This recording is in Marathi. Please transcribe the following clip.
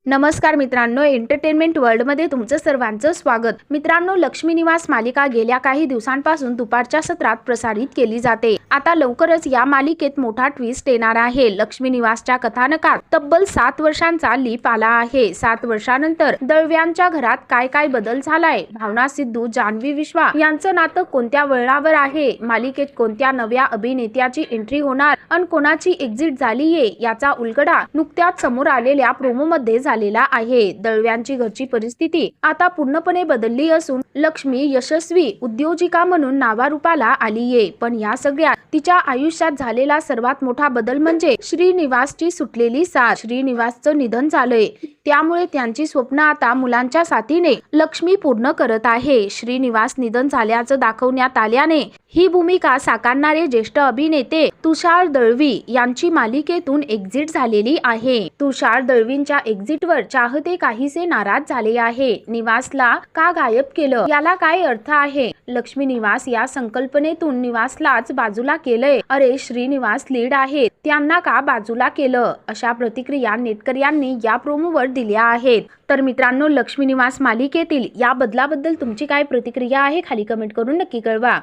नमस्कार मित्रांनो, एंटरटेनमेंट वर्ल्डमध्ये तुमचं सर्वांचं स्वागत. मित्रांनो, लक्ष्मी निवास मालिका गेल्या काही दिवसांपासून दुपारच्या सत्रात प्रसारित केली जाते. आता लवकरच या मालिकेत मोठा ट्विस्ट येणार आहे. लक्ष्मी निवासच्या कथानकात तब्बल 7 वर्षांचा लीप आला आहे. 7 वर्षांनंतर दळव्यांच्या घरात काय काय बदल झालाय? भावना सिद्धू, जान्हवी विश्वा यांचं नातं कोणत्या वळणावर आहे? मालिकेत कोणत्या नव्या अभिनेत्याची एंट्री होणार आणि कोणाची एक्झिट झालीये याचा उलगडा नुकत्याच समोर आलेल्या प्रोमोमध्ये झालेला आहे. दळव्यांची घरची परिस्थिती आता पूर्णपणे बदलली असून लक्ष्मी यशस्वी उद्योजिका म्हणून नावारूपाला आलीये. पण या सगळ्यात तिच्या आयुष्यात झालेला सर्वात मोठा बदल म्हणजे श्रीनिवासची सुटलेली साथ. श्रीनिवासचं निधन झालंय, त्यामुळे त्यांची स्वप्न आता मुलांच्या साथीने लक्ष्मी पूर्ण करत आहे. श्रीनिवास निधन झाल्याचं दाखवण्यात आल्याने ही भूमिका साकारणारे ज्येष्ठ अभिनेते तुषार दळवी यांची मालिकेतून एक्झिट झालेली आहे. तुषार दळवींच्या एक्झिटवर चाहते काहीसे नाराज झाले आहे. निवासला का गायब केलं, याला काय अर्थ आहे? लक्ष्मी निवास या संकल्पनेतून निवासलाच बाजूला केलंय. अरे, श्रीनिवास लीड आहेत, त्यांना का बाजूला केलं? अशा प्रतिक्रिया नेटकऱ्यांनी या प्रोमोवर दिल्या आहेत. तर मित्रांनो, लक्ष्मी निवास मालिकेतील या बदलाबद्दल तुमची काय प्रतिक्रिया आहे? खाली कमेंट करून नक्की कळवा.